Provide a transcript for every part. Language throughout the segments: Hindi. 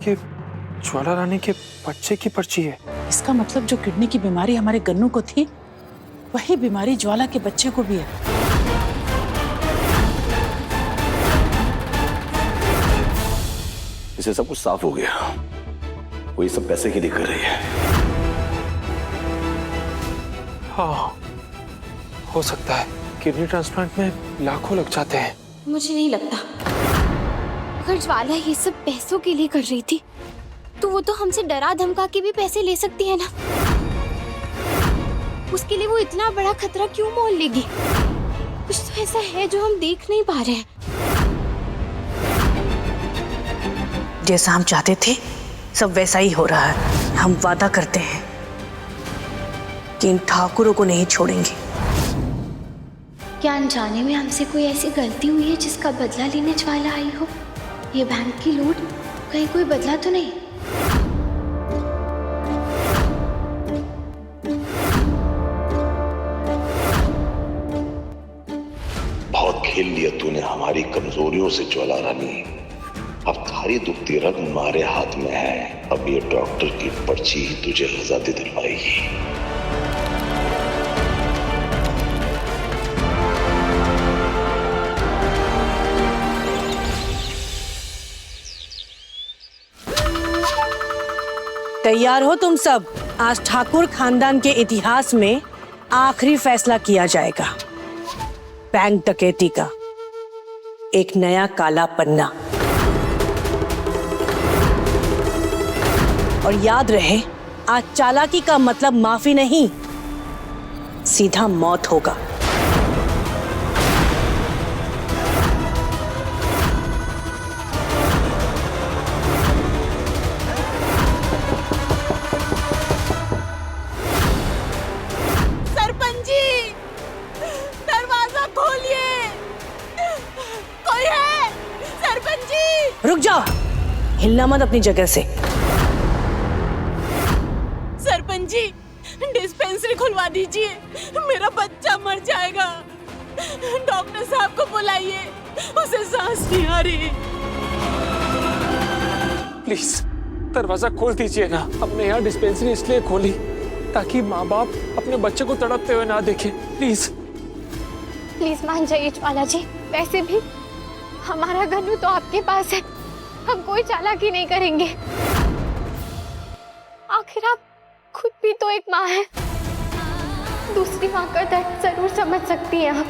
ये ज्वाला रानी के बच्चे की पर्ची है। इसका मतलब जो किडनी की बीमारी हमारे गन्नू को थी, वही बीमारी ज्वाला के बच्चे को भी है। इसे सब कुछ साफ हो गया। वो ये सब पैसे के लिए कर रही है। हाँ, हो सकता है। किडनी ट्रांसप्लांट में लाखों लग जाते हैं। मुझे नहीं लगता। अगर ज्वाला ये सब पैसों के लिए कर रही थी तो वो तो हमसे डरा धमका के भी पैसे ले सकती है ना। उसके लिए वो इतना बड़ा खतरा क्यों मोल लेगी? कुछ तो ऐसा है जो हम देख नहीं पा रहे हैं। जैसा हम चाहते थे सब वैसा ही हो रहा है। हम वादा करते हैं कि इन ठाकुरों को नहीं छोड़ेंगे। क्या अनजाने में हमसे कोई ऐसी गलती हुई है जिसका बदला लेने ज्वाला आई हो? ये बैंक की लूट कहीं कोई बदला तो नहीं? बहुत खेल लिया तूने हमारी कमजोरियों से ज्वाला रानी। अब थारी दुखती रग हमारे हाथ में है। अब ये डॉक्टर की पर्ची ही तुझे आजादी दिलवाएगी। तैयार हो तुम सब? आज ठाकुर खानदान के इतिहास में आखिरी फैसला किया जाएगा। बैंक डकैती का एक नया काला पन्ना। और याद रहे, आज चालाकी का मतलब माफी नहीं, सीधा मौत होगा। सरपंच जी, दरवाजा खोलिए। कोई है? सरपंच जी। रुक जाओ, हिलना मत अपनी जगह से। सरपंच जी, डिस्पेंसरी खुलवा दीजिए, मेरा बच्चा मर जाएगा। डॉक्टर साहब को बुलाइए, उसे सांस नहीं आ रही। प्लीज दरवाजा खोल दीजिए ना। हमने यहाँ डिस्पेंसरी इसलिए खोली ताकि माँ बाप अपने बच्चे को तड़पते हुए ना देखें। प्लीज प्लीज मान जाइए ज्वाला जी। वैसे भी हमारा गन्नू तो आपके पास है। हम कोई चालाकी नहीं करेंगे। आखिर आप खुद भी तो एक माँ है। दूसरी माँ का दर्द जरूर समझ सकती हैं आप।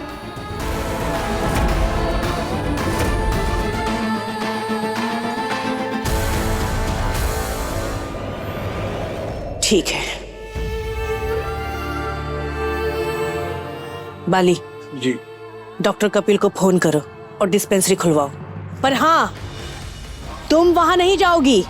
ठीक है बाली जी। डॉक्टर कपिल को फोन करो और डिस्पेंसरी खुलवाओ। पर हाँ, तुम वहां नहीं जाओगी।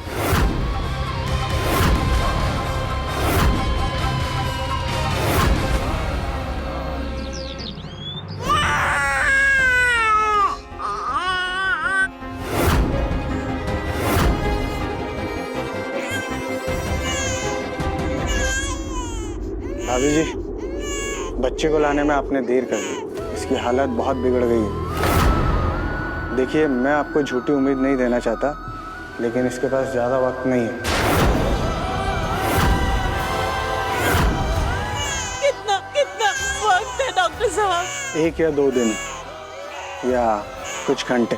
भाभी जी, बच्चे को लाने में आपने देर कर दी। इसकी हालत बहुत बिगड़ गई है। देखिए, मैं आपको झूठी उम्मीद नहीं देना चाहता, लेकिन इसके पास ज्यादा वक्त नहीं है। कितना कितना वक्त है डॉक्टर साहब? 1 या 2 दिन या कुछ घंटे।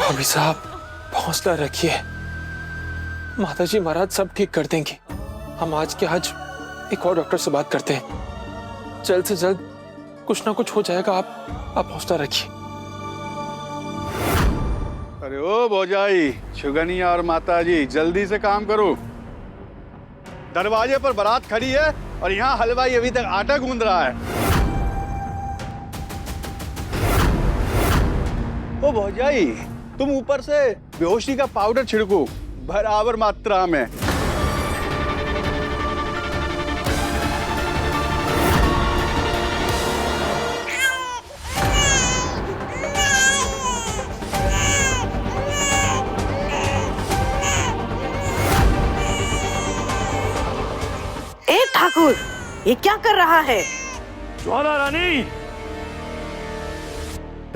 भाभी साहब, हौसला रखिए। माताजी महाराज सब ठीक कर देंगे। हम आज के आज एक और डॉक्टर से बात करते हैं। जल्द से जल्द कुछ ना कुछ हो जाएगा। आप हौसला रखिए। अरे ओ भौजाई, शुगनिया और माताजी, जल्दी से काम करो। दरवाजे पर बारात खड़ी है और यहाँ हलवाई अभी तक आटा गूंद रहा है। ओ भौजाई, तुम ऊपर से बेहोशी का पाउडर छिड़को बराबर मात्रा में। ए ठाकुर, ये क्या कर रहा है? ज्वाला रानी,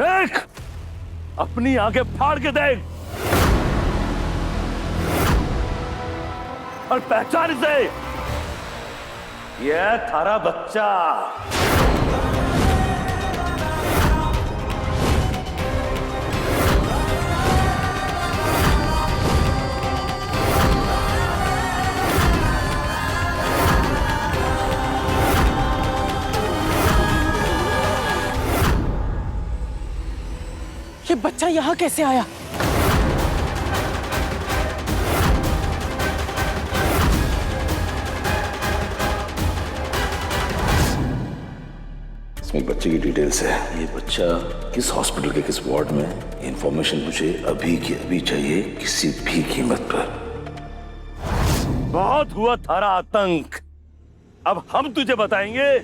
देख अपनी आंखें फाड़ के देख और पहचान इसे। ये थारा बच्चा। ये बच्चा यहाँ कैसे आया? इसमें बच्चे की डिटेल्स है। ये बच्चा किस हॉस्पिटल के किस वार्ड में, इंफॉर्मेशन मुझे अभी की अभी चाहिए, किसी भी कीमत पर। बहुत हुआ थारा आतंक। अब हम तुझे बताएंगे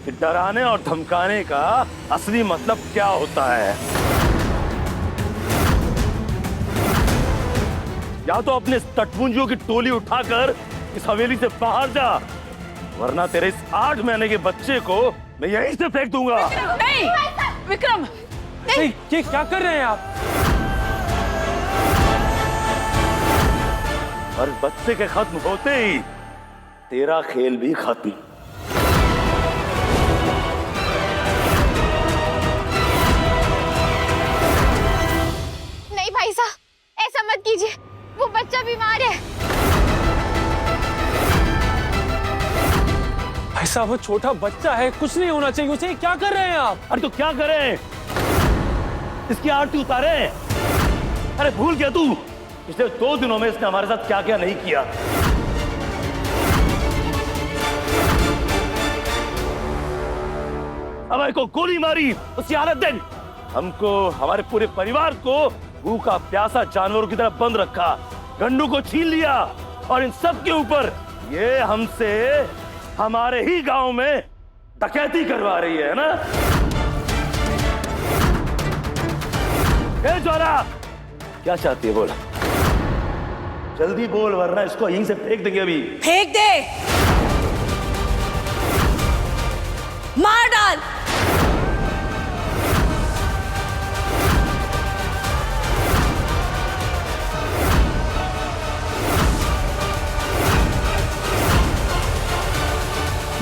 कि डराने और धमकाने का असली मतलब क्या होता है। या तो अपने तटपुंजियों की टोली उठाकर इस हवेली से बाहर जा, वरना तेरे इस 8 महीने के बच्चे को मैं यहीं से फेंक दूंगा। नहीं विक्रम, नहीं। ये क्या कर रहे हैं आप? और बच्चे के खत्म होते ही तेरा खेल भी खत्म। नहीं भाई साहब, ऐसा मत कीजिए, वो बच्चा बीमार है। भाई साहब, वो छोटा बच्चा है, कुछ नहीं होना चाहिए उसे। क्या कर रहे हैं आप? अरे तो क्या करें, इसकी आरती उतारे। अरे भूल गया तू पिछले 2 दिनों में इसने हमारे साथ क्या क्या नहीं किया। अब को गोली मारी, उसकी हालत देख। हमको, हमारे पूरे परिवार को भूखा प्यासा जानवरों की तरह बंद रखा, गंडू को छीन लिया, और इन सब के ऊपर ये हमसे हमारे ही गांव में डकैती करवा रही है ना। ज्वाला, क्या चाहती है बोल, जल्दी बोल, वरना इसको यहीं से फेंक देंगे। अभी फेंक दे, मार डाल।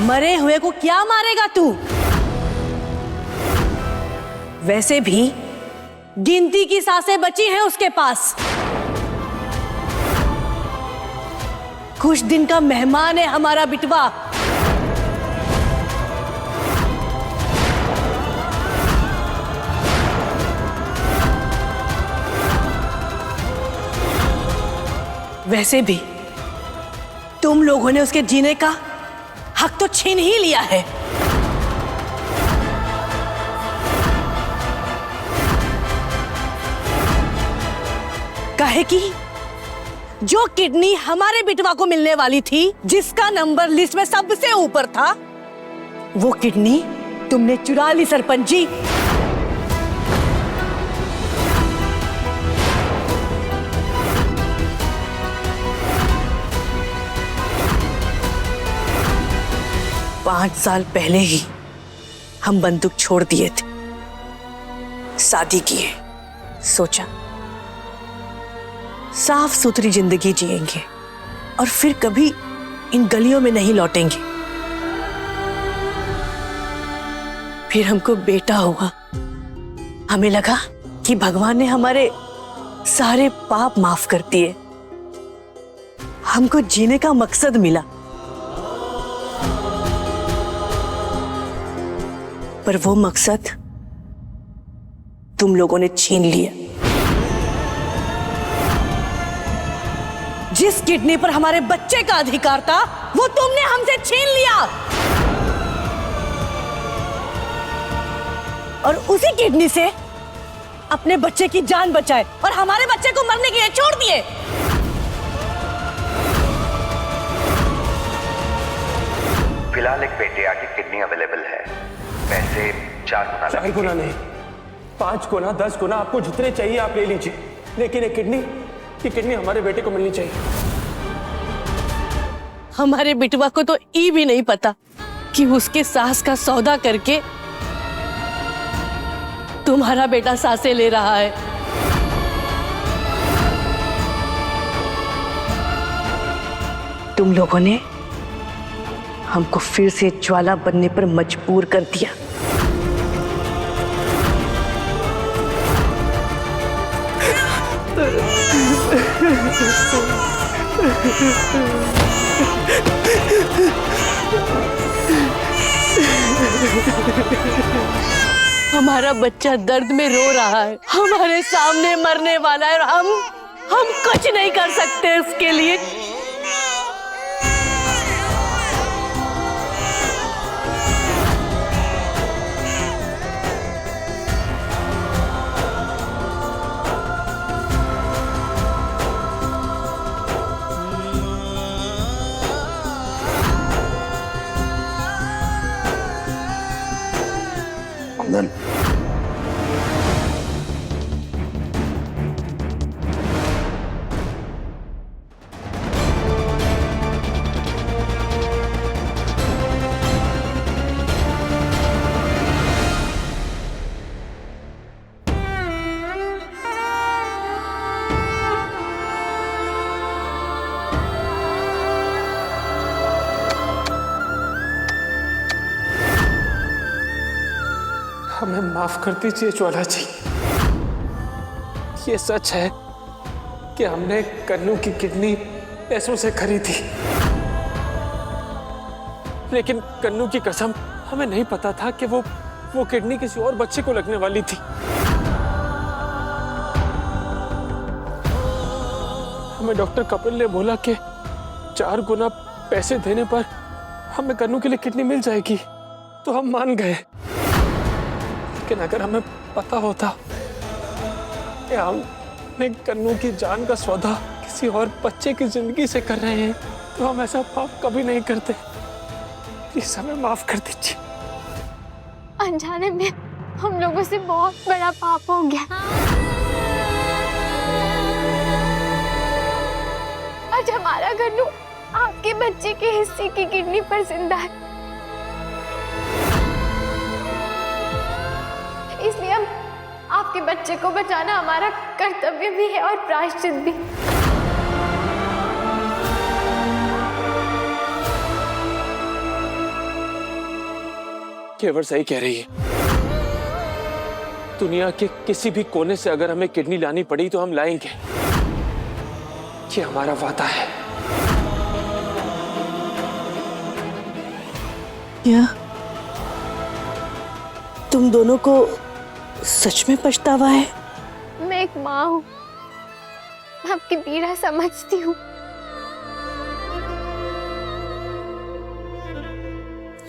मरे हुए को क्या मारेगा तू? वैसे भी गिनती की सांसें बची हैं उसके पास। कुछ दिन का मेहमान है हमारा बिटवा। वैसे भी तुम लोगों ने उसके जीने का हक तो छीन ही लिया है। काहे कि जो किडनी हमारे बिटवा को मिलने वाली थी, जिसका नंबर लिस्ट में सबसे ऊपर था, वो किडनी तुमने चुरा ली सरपंच जी। पांच साल पहले ही हम बंदूक छोड़ दिए थे, शादी किए, सोचा साफ सुथरी जिंदगी जिएंगे और फिर कभी इन गलियों में नहीं लौटेंगे। फिर हमको बेटा हुआ, हमें लगा कि भगवान ने हमारे सारे पाप माफ कर दिए, हमको जीने का मकसद मिला। पर वो मकसद तुम लोगों ने छीन लिया। जिस किडनी पर हमारे बच्चे का अधिकार था, वो तुमने हमसे छीन लिया, और उसी किडनी से अपने बच्चे की जान बचाए और हमारे बच्चे को मरने के लिए छोड़ दिए। फिलहाल एक पेट्रिया की किडनी अवेलेबल है, पैसे 4 गुना। 4 गुना नहीं, 5 गुना, 10 गुना, आपको जितने चाहिए आप ले लीजिए, लेकिन ये किडनी हमारे बेटे को मिलनी चाहिए। हमारे बिटवा को तो ई भी नहीं पता कि उसके सास का सौदा करके तुम्हारा बेटा सांसें ले रहा है। तुम लोगों ने हमको फिर से ज्वाला बनने पर मजबूर कर दिया। हमारा बच्चा दर्द में रो रहा है, हमारे सामने मरने वाला है और हम कुछ नहीं कर सकते उसके लिए। नंदन, हमें माफ कर दीजिए ज्वाला जी। ये सच है कि हमने कन्नू की किडनी पैसों से खरीदी, लेकिन कन्नू की कसम हमें नहीं पता था कि वो किडनी किसी और बच्चे को लगने वाली थी। हमें डॉक्टर कपिल ने बोला कि 4 गुना पैसे देने पर हमें कन्नू के लिए किडनी मिल जाएगी, तो हम मान गए। लेकिन अगर हमें पता होता कि हमने कन्नू की जान का सौदा किसी और बच्चे की जिंदगी से कर रहे हैं, तो हम ऐसा पाप कभी नहीं करते। प्लीज हमें माफ कर दीजिए। अनजाने में हम लोगों से बहुत बड़ा पाप हो गया। आज हमारा कन्नू आपके बच्चे के हिस्से की किडनी पर जिंदा है, इसलिए हम आपके बच्चे को बचाना हमारा कर्तव्य भी है और प्रायश्चित भी। केवल सही कह रही है। दुनिया के किसी भी कोने से अगर हमें किडनी लानी पड़ी तो हम लाएंगे, ये हमारा वादा है। क्या तुम दोनों को सच में पछतावा है? मैं एक माँ हूँ, आपकी पीड़ा समझती हूँ।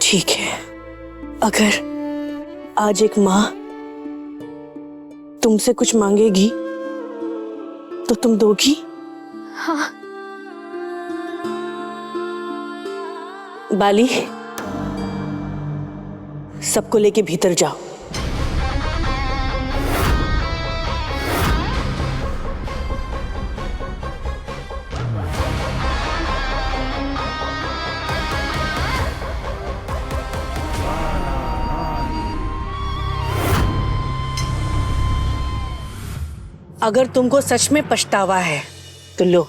ठीक है, अगर आज एक माँ तुमसे कुछ मांगेगी तो तुम दोगी? हाँ। बाली, सबको लेके भीतर जाओ। अगर तुमको सच में पछतावा है तो लो,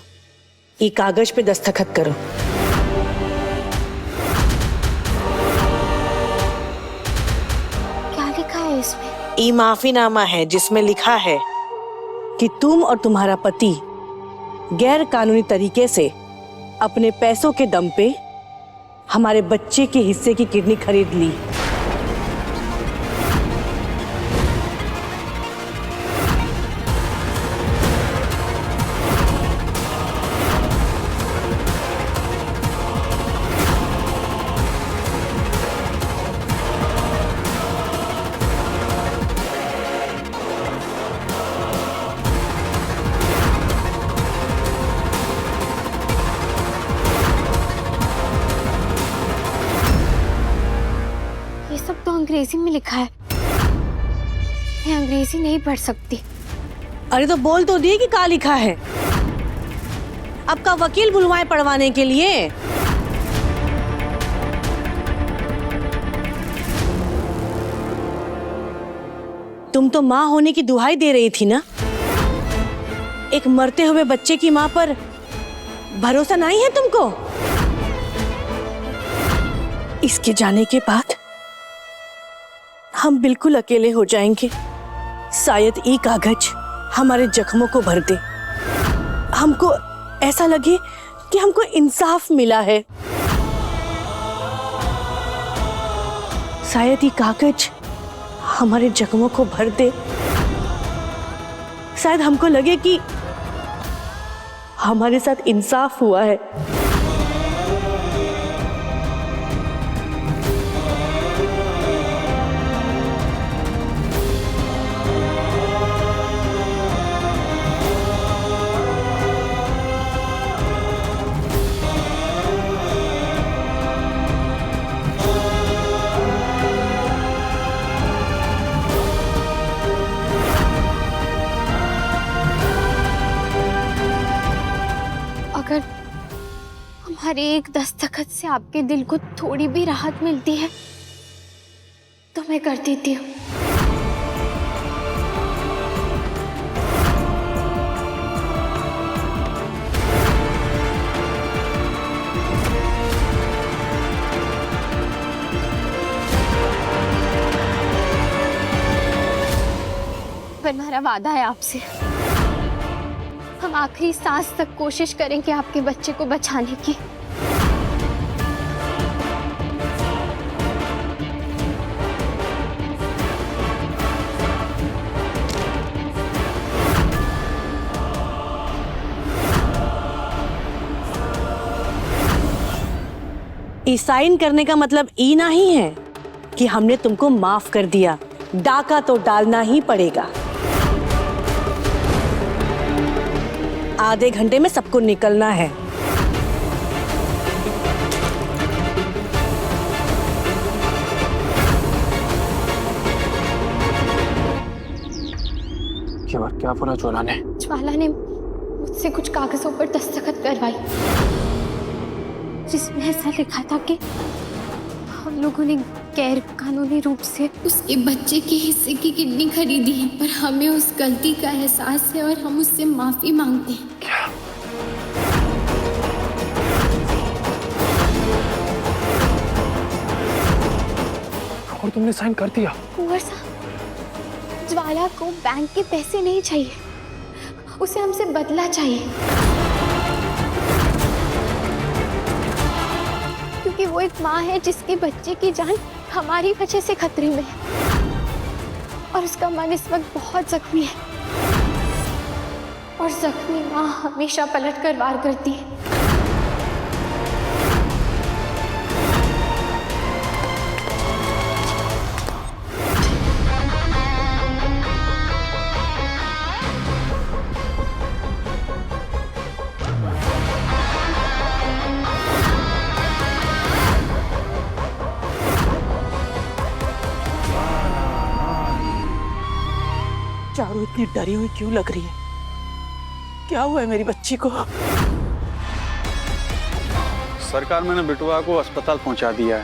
ये कागज पे दस्तखत करो। क्या लिखा है इसमें? ये माफीनामा है जिसमें लिखा है कि तुम और तुम्हारा पति गैर कानूनी तरीके से अपने पैसों के दम पे हमारे बच्चे के हिस्से की किडनी खरीद ली। अंग्रेजी में लिखा है, मैं अंग्रेजी नहीं पढ़ सकती। अरे तो बोल तो दिए कि क्या लिखा है। आपका वकील बुलवाए पढ़वाने के लिए। तुम तो माँ होने की दुहाई दे रही थी ना। एक मरते हुए बच्चे की माँ पर भरोसा नहीं है तुमको? इसके जाने के बाद हम बिल्कुल अकेले हो जाएंगे। शायद ये कागज हमारे जख्मों को भर दे, हमको ऐसा लगे कि हमको इंसाफ मिला है। शायद ये कागज हमारे जख्मों को भर दे, शायद हमको लगे कि हमारे साथ इंसाफ हुआ है। अगर हमारे एक दस्तखत से आपके दिल को थोड़ी भी राहत मिलती है तो मैं कर देती हूँ। पर मेरा वादा है आपसे, हम आखिरी सांस तक कोशिश करेंगे आपके बच्चे को बचाने की। ये साइन करने का मतलब ये नहीं है कि हमने तुमको माफ कर दिया। डाका तो डालना ही पड़ेगा। आधे घंटे में सबको निकलना है। क्या बोला ज्वाला ने? ज्वाला ने मुझसे कुछ कागजों पर दस्तखत करवाई जिसमें ऐसा लिखा था कि हम लोगों ने गैर कानूनी रूप से उसके बच्चे के हिस्से की किडनी खरीदी है, पर हमें उस गलती का एहसास है और हम उससे माफी मांगते हैं। क्या? और तुमने साइन कर दिया? कुंवर साहब, ज्वाला को बैंक के पैसे नहीं चाहिए, उसे हमसे बदला चाहिए, क्योंकि वो एक माँ है जिसके बच्चे की जान हमारी वजह से खतरे में है और उसका मन इस वक्त बहुत जख्मी है और जख्मी माँ हमेशा पलट कर वार करती है। चारू इतनी डरी हुई क्यों लग रही है? क्या हुआ है मेरी बच्ची को? सरकार, मैंने बिटुआ को अस्पताल पहुंचा दिया है।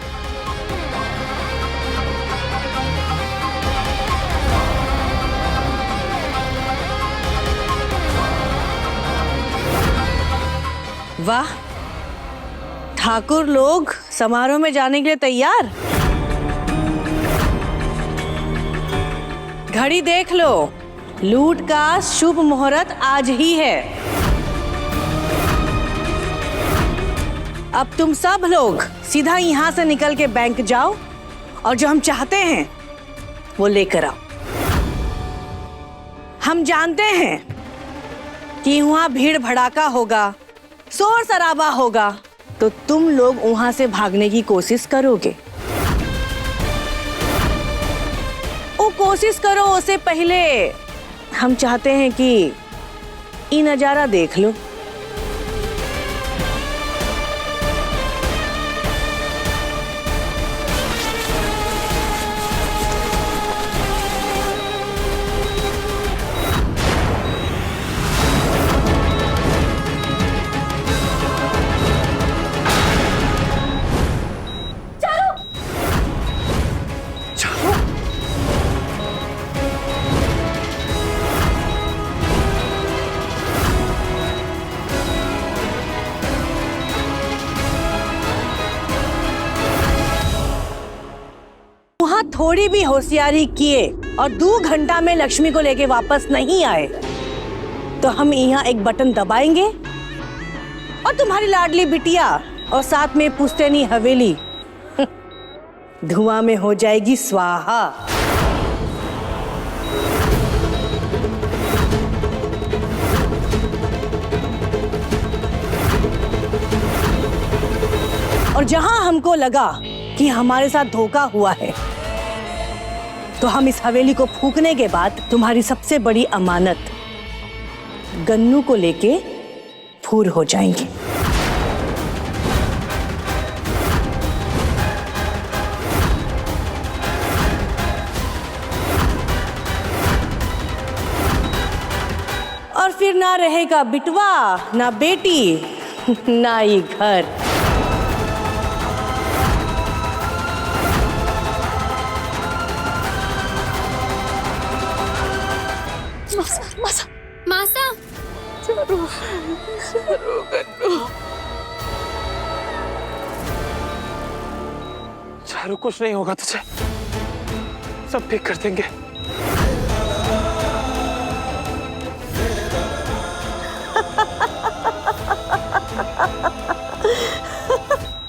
वाह, ठाकुर लोग समारोह में जाने के लिए तैयार। घड़ी देख लो, लूट का शुभ मुहूर्त आज ही है। अब तुम सब लोग सीधा यहाँ से निकल के बैंक जाओ और जो हम चाहते हैं वो लेकर आओ। हम जानते हैं कि वहाँ भीड़ भड़ाका होगा, शोर शराबा होगा, तो तुम लोग वहाँ से भागने की कोशिश करोगे। वो कोशिश करो उससे पहले हम चाहते हैं कि ये नजारा देख लो। यहाँ थोड़ी भी होशियारी किए और 2 घंटा में लक्ष्मी को लेके वापस नहीं आए तो हम यहाँ एक बटन दबाएंगे और तुम्हारी लाडली बिटिया और साथ में पुश्तैनी हवेली धुआं में हो जाएगी स्वाहा। और जहां हमको लगा कि हमारे साथ धोखा हुआ है तो हम इस हवेली को फूंकने के बाद तुम्हारी सबसे बड़ी अमानत गन्नू को लेके फूर हो जाएंगे। और फिर ना रहेगा बिटवा ना बेटी ना ही घर। मासा चारू कुछ नहीं होगा तुझे, सब ठीक कर देंगे।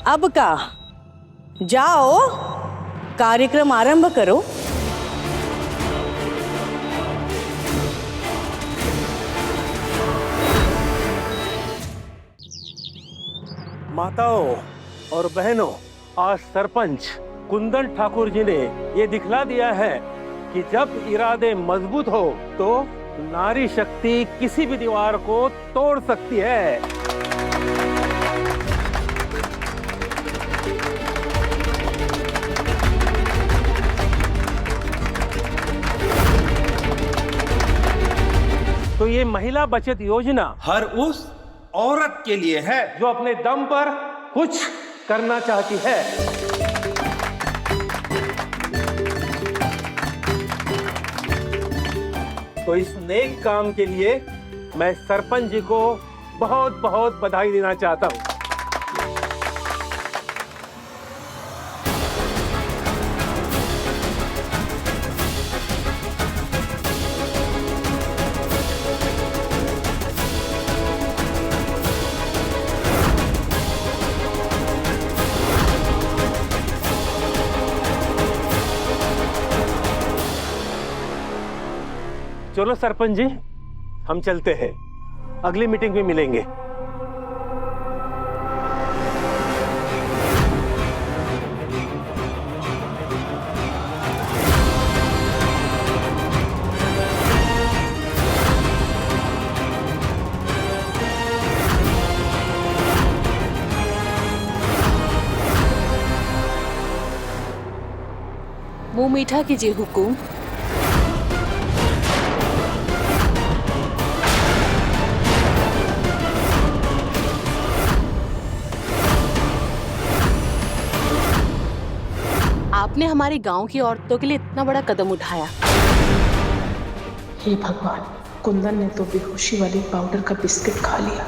अब का जाओ कार्यक्रम आरंभ करो। माताओं और बहनों, आज सरपंच कुंदन ठाकुर जी ने ये दिखला दिया है कि जब इरादे मजबूत हो तो नारी शक्ति किसी भी दीवार को तोड़ सकती है। तो ये महिला बचत योजना हर उस औरत के लिए है जो अपने दम पर कुछ करना चाहती है। तो इस नेक काम के लिए मैं सरपंच जी को बहुत बहुत बधाई देना चाहता हूँ। चलो सरपंच जी, हम चलते हैं, अगली मीटिंग में मिलेंगे। मुंह मीठा कीजिए हुकुम। आपने हमारे गांव की औरतों के लिए इतना बड़ा कदम उठाया। हे भगवान, कुंदन ने तो बेहोशी वाली पाउडर का बिस्किट खा लिया।